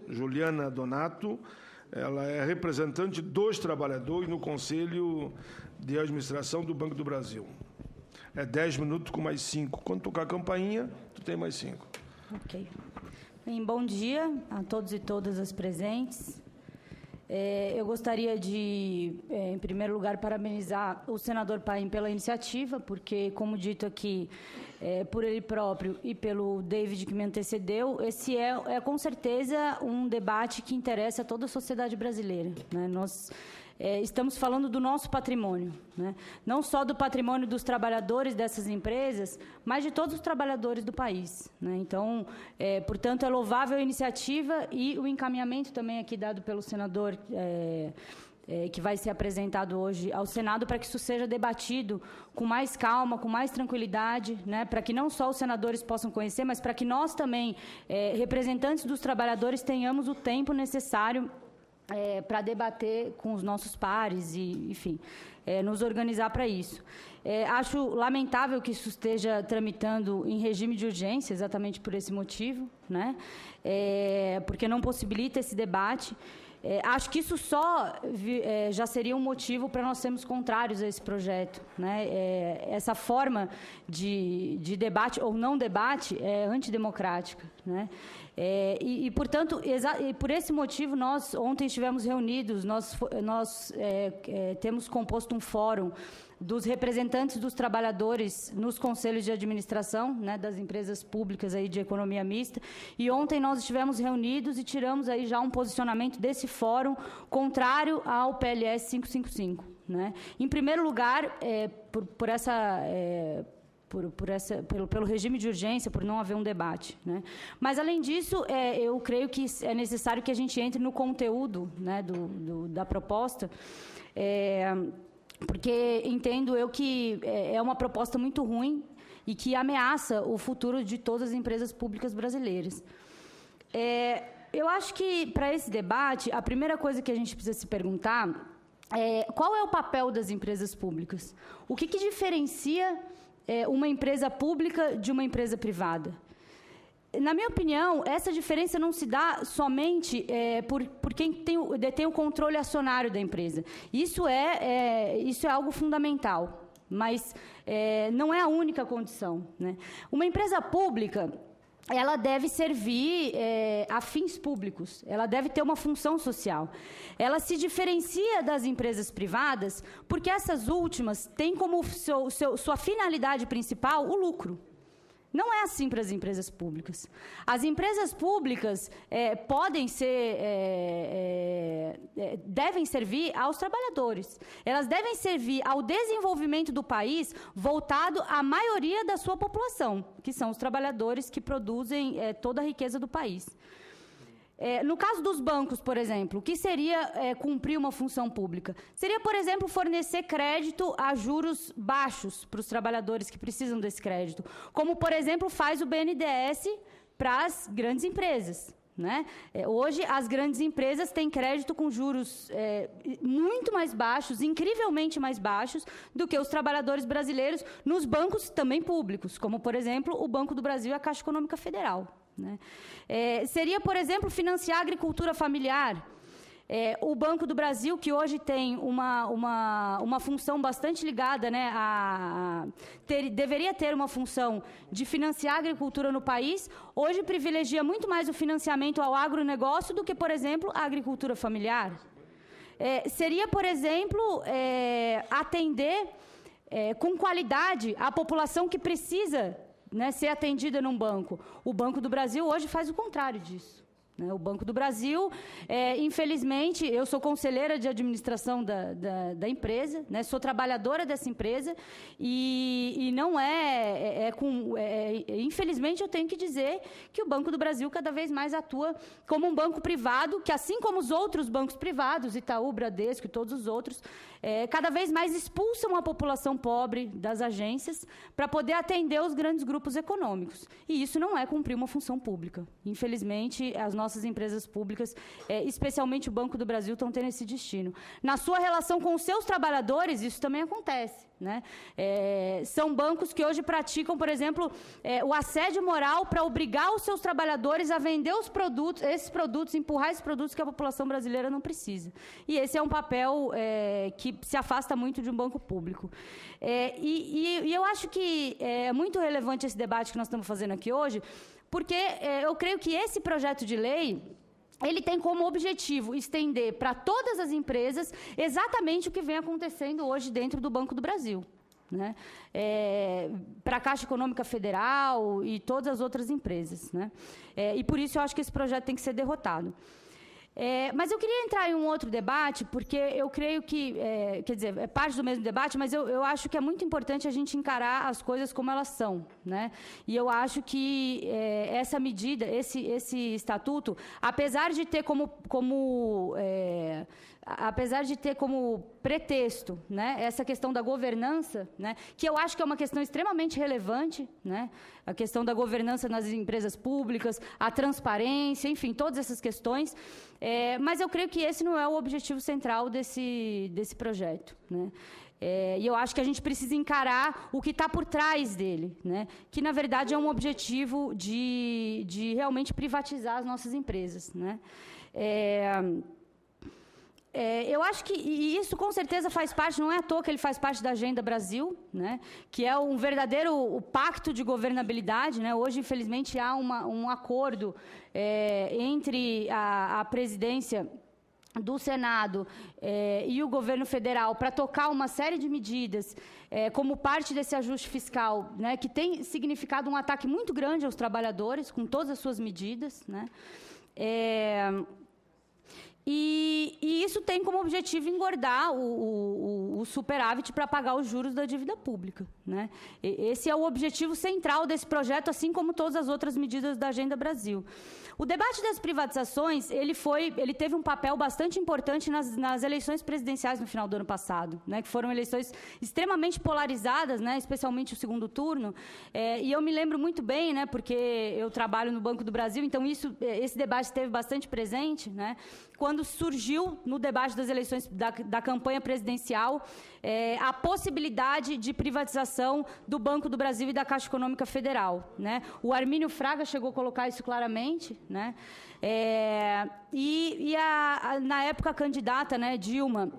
Juliana Donato, ela é representante dos trabalhadores no Conselho de Administração do Banco do Brasil. É 10 minutos com mais 5. Quando tocar a campainha, tu tem mais 5. Ok. Bem, bom dia a todos e todas as presentes. Eu gostaria de, em primeiro lugar, parabenizar o senador Paim pela iniciativa, porque, como dito aqui, por ele próprio e pelo David que me antecedeu, esse é com certeza um debate que interessa a toda a sociedade brasileira, né? Nós estamos falando do nosso patrimônio, né? Não só do patrimônio dos trabalhadores dessas empresas, mas de todos os trabalhadores do país, né? Então, portanto, é louvável a iniciativa e o encaminhamento também aqui dado pelo senador que vai ser apresentado hoje ao Senado, para que isso seja debatido com mais calma, com mais tranquilidade, né? Para que não só os senadores possam conhecer, mas para que nós também, representantes dos trabalhadores, tenhamos o tempo necessário para debater com os nossos pares e, enfim, nos organizar para isso. Acho lamentável que isso esteja tramitando em regime de urgência, exatamente por esse motivo, né? Porque não possibilita esse debate. Acho que isso só já seria um motivo para nós sermos contrários a esse projeto, né? Essa forma de debate ou não debate é antidemocrática, né? Portanto, por esse motivo, nós ontem estivemos reunidos, nós temos composto um fórum dos representantes dos trabalhadores nos conselhos de administração, né, das empresas públicas aí de economia mista, e ontem nós estivemos reunidos e tiramos aí já um posicionamento desse fórum contrário ao PLS 555, né? Em primeiro lugar, pelo regime de urgência, por não haver um debate, né? Mas, além disso, eu creio que é necessário que a gente entre no conteúdo, né, da proposta, porque entendo eu que é uma proposta muito ruim e que ameaça o futuro de todas as empresas públicas brasileiras. Eu acho que, para esse debate, a primeira coisa que a gente precisa se perguntar é qual é o papel das empresas públicas? O que diferencia uma empresa pública de uma empresa privada? Na minha opinião, essa diferença não se dá somente por quem detém o controle acionário da empresa. Isso é algo fundamental, mas não é a única condição, né? Uma empresa pública, ela deve servir a fins públicos, ela deve ter uma função social. Ela se diferencia das empresas privadas porque essas últimas têm como sua finalidade principal o lucro. Não é assim para as empresas públicas. As empresas públicas devem servir aos trabalhadores. Elas devem servir ao desenvolvimento do país voltado à maioria da sua população, que são os trabalhadores que produzem toda a riqueza do país. No caso dos bancos, por exemplo, o que seria cumprir uma função pública? Seria, por exemplo, fornecer crédito a juros baixos para os trabalhadores que precisam desse crédito, como, por exemplo, faz o BNDES para as grandes empresas, né? Hoje, as grandes empresas têm crédito com juros muito mais baixos, incrivelmente mais baixos, do que os trabalhadores brasileiros nos bancos também públicos, como, por exemplo, o Banco do Brasil e a Caixa Econômica Federal, né? Seria, por exemplo, financiar a agricultura familiar. O Banco do Brasil, que hoje tem uma função bastante ligada, né, deveria ter uma função de financiar a agricultura no país, hoje privilegia muito mais o financiamento ao agronegócio do que, por exemplo, a agricultura familiar. Seria, por exemplo, atender com qualidade a população que precisa, né, ser atendida num banco. O Banco do Brasil hoje faz o contrário disso, né? O Banco do Brasil, infelizmente, eu sou conselheira de administração da empresa, né, sou trabalhadora dessa empresa e não infelizmente eu tenho que dizer que o Banco do Brasil cada vez mais atua como um banco privado, que assim como os outros bancos privados, Itaú, Bradesco e todos os outros, cada vez mais expulsam a população pobre das agências para poder atender os grandes grupos econômicos. E isso não é cumprir uma função pública. Infelizmente, as nossas nossas empresas públicas, especialmente o Banco do Brasil, estão tendo esse destino. Na sua relação com os seus trabalhadores, isso também acontece, né? São bancos que hoje praticam, por exemplo, o assédio moral para obrigar os seus trabalhadores a vender esses produtos, empurrar esses produtos que a população brasileira não precisa. E esse é um papel que se afasta muito de um banco público. E eu acho que é muito relevante esse debate que nós estamos fazendo aqui hoje, porque eu creio que esse projeto de lei, ele tem como objetivo estender para todas as empresas exatamente o que vem acontecendo hoje dentro do Banco do Brasil, né? Para a Caixa Econômica Federal e todas as outras empresas, né? E por isso eu acho que esse projeto tem que ser derrotado. Mas eu queria entrar em um outro debate, porque eu creio que, quer dizer, é parte do mesmo debate, mas eu acho que é muito importante a gente encarar as coisas como elas são, né? E eu acho que essa medida, esse estatuto, apesar de ter como pretexto, né, essa questão da governança, né, que eu acho que é uma questão extremamente relevante, né, a questão da governança nas empresas públicas, a transparência, enfim, todas essas questões, mas eu creio que esse não é o objetivo central desse projeto, né. E eu acho que a gente precisa encarar o que está por trás dele, né, que, na verdade, é um objetivo de realmente privatizar as nossas empresas, né. Eu acho que isso, com certeza, faz parte, não é à toa que ele faz parte da Agenda Brasil, né, que é um verdadeiro pacto de governabilidade, né. Hoje, infelizmente, há um acordo entre a presidência do Senado e o governo federal para tocar uma série de medidas como parte desse ajuste fiscal, né, que tem significado um ataque muito grande aos trabalhadores, com todas as suas medidas, né. E isso tem como objetivo engordar o superávit para pagar os juros da dívida pública, né? Esse é o objetivo central desse projeto, assim como todas as outras medidas da Agenda Brasil. O debate das privatizações, ele teve um papel bastante importante nas eleições presidenciais no final do ano passado, né? Que foram eleições extremamente polarizadas, né? Especialmente o segundo turno. E eu me lembro muito bem, né? Porque eu trabalho no Banco do Brasil, então esse debate esteve bastante presente, né? Quando surgiu no debate das eleições da campanha presidencial a possibilidade de privatização do Banco do Brasil e da Caixa Econômica Federal, né? O Armínio Fraga chegou a colocar isso claramente, né? Na época a candidata, né, Dilma,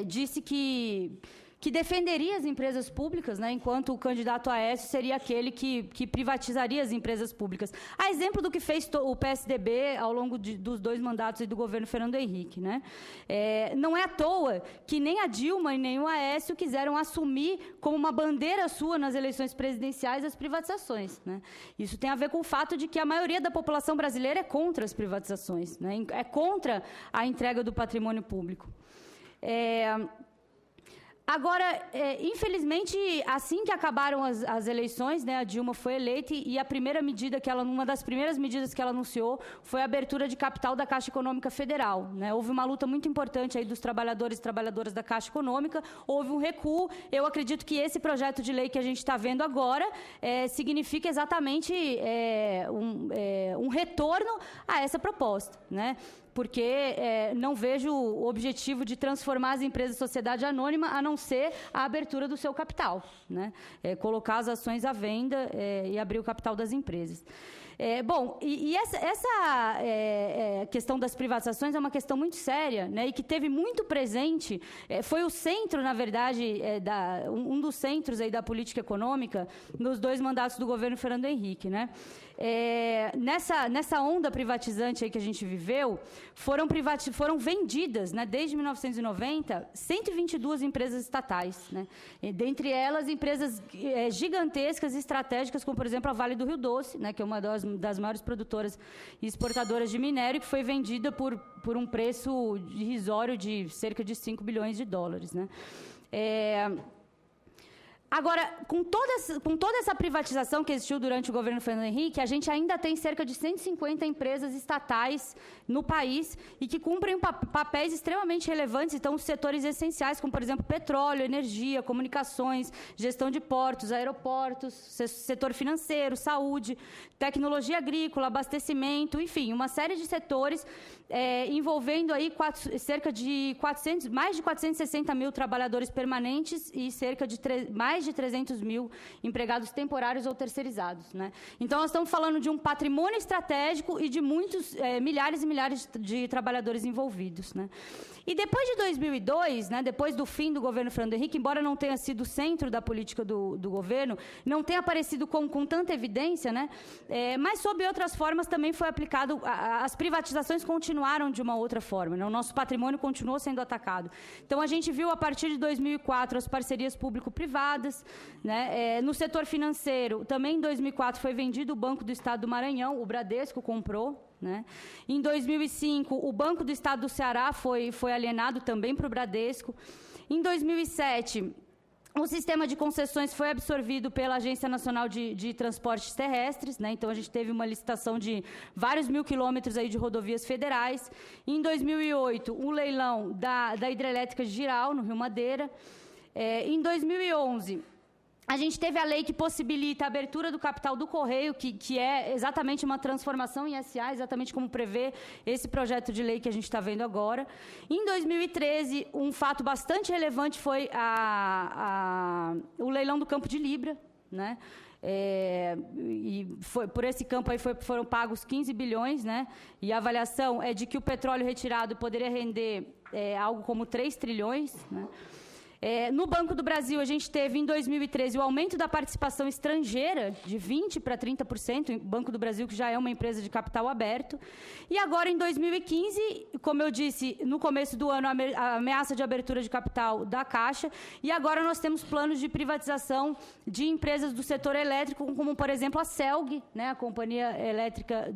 disse que defenderia as empresas públicas, né, enquanto o candidato Aécio seria aquele que privatizaria as empresas públicas. A exemplo do que fez o PSDB ao longo dos 2 mandatos do governo Fernando Henrique, né? Não é à toa que nem a Dilma e nem o Aécio quiseram assumir como uma bandeira sua nas eleições presidenciais as privatizações, né? Isso tem a ver com o fato de que a maioria da população brasileira é contra as privatizações, né? É contra a entrega do patrimônio público. Agora, infelizmente, assim que acabaram as eleições, né, a Dilma foi eleita e uma das primeiras medidas que ela anunciou foi a abertura de capital da Caixa Econômica Federal, né? Houve uma luta muito importante aí dos trabalhadores e trabalhadoras da Caixa Econômica, houve um recuo. Eu acredito que esse projeto de lei que a gente está vendo agora significa exatamente um retorno a essa proposta, né? Porque não vejo o objetivo de transformar as empresas em sociedade anônima a não ser a abertura do seu capital, né? Colocar as ações à venda e abrir o capital das empresas. Essa questão das privatizações é uma questão muito séria, né, e que teve muito presente, foi o centro, na verdade, um dos centros aí da política econômica nos 2 mandatos do governo Fernando Henrique, né? Nessa onda privatizante aí que a gente viveu, foram vendidas, né, desde 1990, 122 empresas estatais, né? E, dentre elas, empresas gigantescas e estratégicas, como, por exemplo, a Vale do Rio Doce, né, que é uma das maiores produtoras e exportadoras de minério, que foi vendida por um preço irrisório de cerca de 5 bilhões de dólares, né? Agora, com toda essa privatização que existiu durante o governo Fernando Henrique, a gente ainda tem cerca de 150 empresas estatais no país e que cumprem papéis extremamente relevantes, então os setores essenciais, como, por exemplo, petróleo, energia, comunicações, gestão de portos, aeroportos, setor financeiro, saúde, tecnologia agrícola, abastecimento, enfim, uma série de setores envolvendo aí mais de 460 mil trabalhadores permanentes e cerca de mais de 300 mil empregados temporários ou terceirizados, né? Então, nós estamos falando de um patrimônio estratégico e de muitos, milhares e milhares de trabalhadores envolvidos, né? E depois de 2002, né, depois do fim do governo Fernando Henrique, embora não tenha sido o centro da política do governo, não tenha aparecido com tanta evidência, né, mas sob outras formas também foi aplicado, as privatizações continuaram de uma outra forma, né, o nosso patrimônio continuou sendo atacado. Então, a gente viu, a partir de 2004, as parcerias público-privadas, né, no setor financeiro, também em 2004 foi vendido o Banco do Estado do Maranhão, o Bradesco comprou, né? Em 2005, o Banco do Estado do Ceará foi alienado também para o Bradesco. Em 2007, o sistema de concessões foi absorvido pela Agência Nacional de Transportes Terrestres, né? Então, a gente teve uma licitação de vários mil quilômetros aí de rodovias federais. Em 2008, o leilão da hidrelétrica de Jirau, no Rio Madeira. Em 2011... a gente teve a lei que possibilita a abertura do capital do Correio, que é exatamente uma transformação em SA, exatamente como prevê esse projeto de lei que a gente está vendo agora. Em 2013, um fato bastante relevante foi o leilão do Campo de Libra, né? E por esse campo aí foram pagos 15 bilhões, né? E a avaliação é de que o petróleo retirado poderia render algo como 3 trilhões, né? No Banco do Brasil, a gente teve, em 2013, o aumento da participação estrangeira de 20% para 30%, o Banco do Brasil, que já é uma empresa de capital aberto. E agora, em 2015, como eu disse, no começo do ano, a ameaça de abertura de capital da Caixa, e agora nós temos planos de privatização de empresas do setor elétrico, como, por exemplo, a CELG, né, a Companhia Elétrica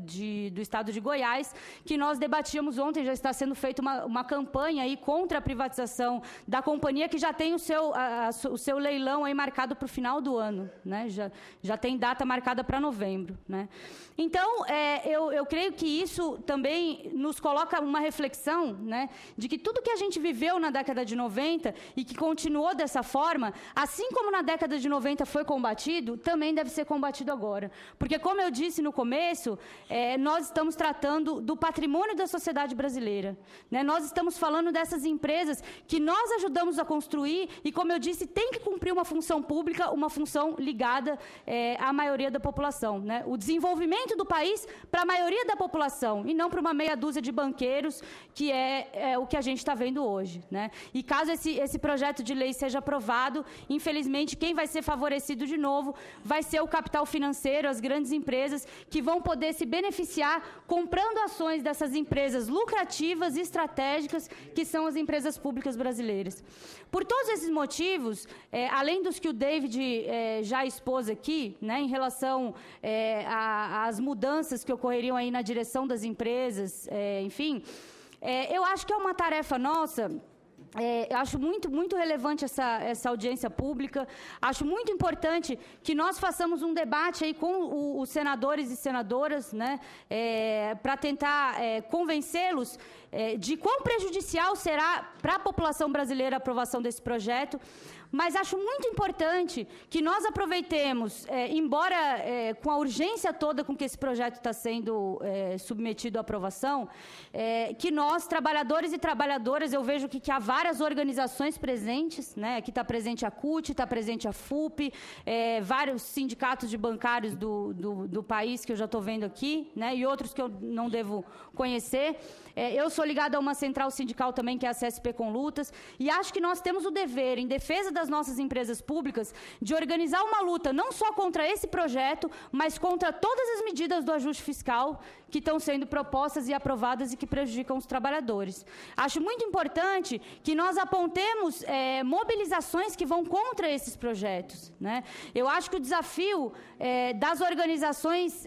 do Estado de Goiás, que nós debatíamos ontem, já está sendo feita uma campanha aí contra a privatização da companhia, que já tem o seu leilão aí marcado para o final do ano, né? Já tem data marcada para novembro, né? Então, eu creio que isso também nos coloca uma reflexão, né, de que tudo que a gente viveu na década de 90 e que continuou dessa forma, assim como na década de 90 foi combatido, também deve ser combatido agora. Porque, como eu disse no começo, nós estamos tratando do patrimônio da sociedade brasileira, né? Nós estamos falando dessas empresas que nós ajudamos a construir e, como eu disse, tem que cumprir uma função pública, uma função ligada à maioria da população, né? O desenvolvimento do país para a maioria da população e não para uma meia dúzia de banqueiros, que é o que a gente está vendo hoje, né? E caso esse projeto de lei seja aprovado, infelizmente, quem vai ser favorecido de novo vai ser o capital financeiro, as grandes empresas, que vão poder se beneficiar comprando ações dessas empresas lucrativas e estratégicas, que são as empresas públicas brasileiras. Por todos esses motivos, além dos que o David já expôs aqui, né, em relação às mudanças que ocorreriam aí na direção das empresas, enfim, eu acho que é uma tarefa nossa. Eu acho muito relevante essa audiência pública. Acho muito importante que nós façamos um debate aí com os senadores e senadoras, né, para tentar convencê-los de quão prejudicial será para a população brasileira a aprovação desse projeto. Mas acho muito importante que nós aproveitemos, embora com a urgência toda com que esse projeto está sendo submetido à aprovação, que nós, trabalhadores e trabalhadoras, eu vejo que há várias organizações presentes, né? Aqui está presente a CUT, está presente a FUP, vários sindicatos de bancários do país que eu já estou vendo aqui, né? E outros que eu não devo conhecer. Eu sou ligada a uma central sindical também, que é a CSP com Lutas, e acho que nós temos o dever, em defesa das nossas empresas públicas, de organizar uma luta não só contra esse projeto, mas contra todas as medidas do ajuste fiscal que estão sendo propostas e aprovadas e que prejudicam os trabalhadores. Acho muito importante que nós apontemos mobilizações que vão contra esses projetos, né? Eu acho que o desafio das organizações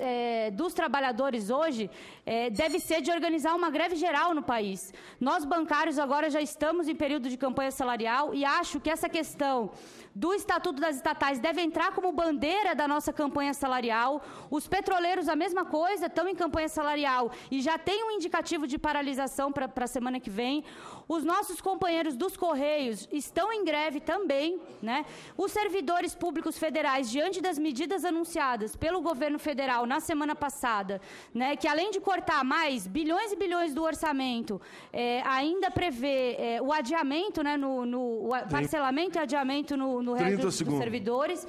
dos trabalhadores hoje deve ser de organizar uma greve geral no país. Nós, bancários, agora já estamos em período de campanha salarial e acho que essa questão questão do Estatuto das Estatais deve entrar como bandeira da nossa campanha salarial. Os petroleiros, a mesma coisa, estão em campanha salarial e já tem um indicativo de paralisação para a semana que vem. Os nossos companheiros dos Correios estão em greve também, né? Os servidores públicos federais, diante das medidas anunciadas pelo governo federal na semana passada, né, que além de cortar mais bilhões e bilhões do orçamento, ainda prevê o adiamento, né, o parcelamento e adiamento no resto dos servidores,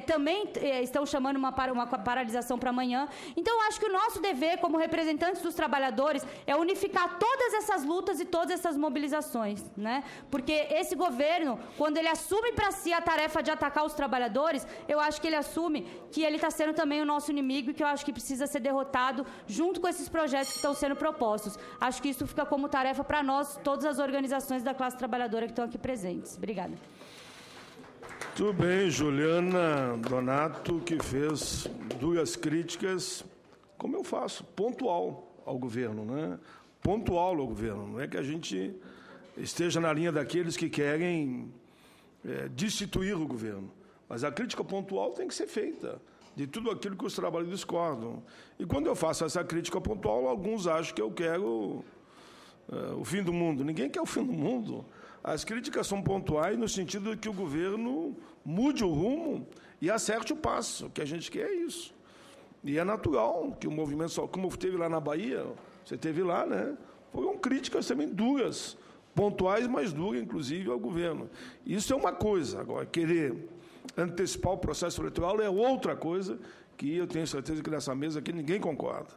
também estão chamando uma paralisação para amanhã. Então, eu acho que o nosso dever, como representantes dos trabalhadores, é unificar todas essas lutas e todas essas mobilizações, né? Porque esse governo, quando ele assume para si a tarefa de atacar os trabalhadores, eu acho que ele assume que ele está sendo também o nosso inimigo e que eu acho que precisa ser derrotado junto com esses projetos que estão sendo propostos. Acho que isso fica como tarefa para nós, todas as organizações da classe trabalhadora que estão aqui presentes. Obrigada. Tudo bem, Juliana Donato, que fez duas críticas, como eu faço, pontual ao governo, né? Pontual ao governo. Não é que a gente esteja na linha daqueles que querem destituir o governo. Mas a crítica pontual tem que ser feita de tudo aquilo que os trabalhadores discordam. E quando eu faço essa crítica pontual, alguns acham que eu quero o fim do mundo. Ninguém quer o fim do mundo. As críticas são pontuais no sentido de que o governo mude o rumo e acerte o passo. O que a gente quer é isso. E é natural que o movimento, como teve lá na Bahia, você teve lá, né? Foram críticas também duras, pontuais, mas duras, inclusive, ao governo. Isso é uma coisa. Agora, querer antecipar o processo eleitoral é outra coisa que eu tenho certeza que nessa mesa aqui ninguém concorda.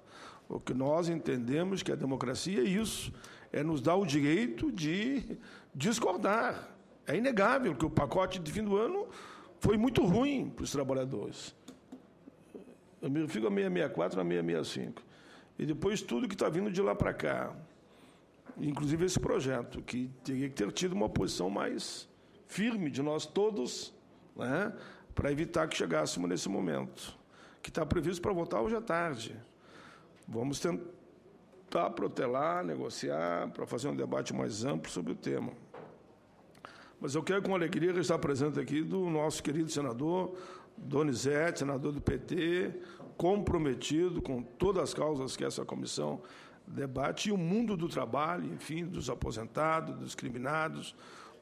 O que nós entendemos que a democracia é isso, é nos dar o direito de discordar. É inegável que o pacote de fim do ano foi muito ruim para os trabalhadores. Eu me refiro a 664 a 665. E depois tudo que está vindo de lá para cá, inclusive esse projeto, que teria que ter tido uma posição mais firme de nós todos, né, para evitar que chegássemos nesse momento, que está previsto para votar hoje à tarde. Vamos tentar protelar, negociar, para fazer um debate mais amplo sobre o tema. Mas eu quero, com alegria, estar presente aqui do nosso querido senador Donizete, senador do PT, comprometido com todas as causas que essa comissão debate, e o mundo do trabalho, enfim, dos aposentados, dos discriminados,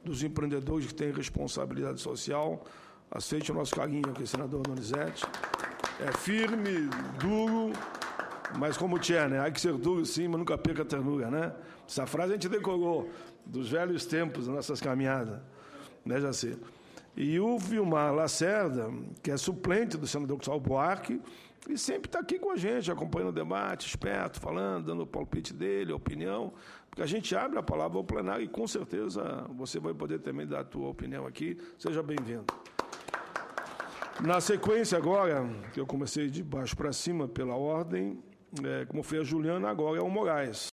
dos empreendedores que têm responsabilidade social. Aceite o nosso carinho aqui, senador Donizete. É firme, duro, mas como tinha, né? Há que ser duro sim, mas nunca perca a ternura, né? Essa frase a gente decorou dos velhos tempos, das nossas caminhadas, né, Jaci? E o Vilmar Lacerda, que é suplente do senador Gustavo Buarque, e sempre está aqui com a gente, acompanhando o debate, esperto, falando, dando o palpite dele, a opinião, porque a gente abre a palavra ao plenário e, com certeza, você vai poder também dar a tua opinião aqui. Seja bem-vindo. Na sequência, agora, que eu comecei de baixo para cima, pela ordem, como foi a Juliana, agora é o Moraes.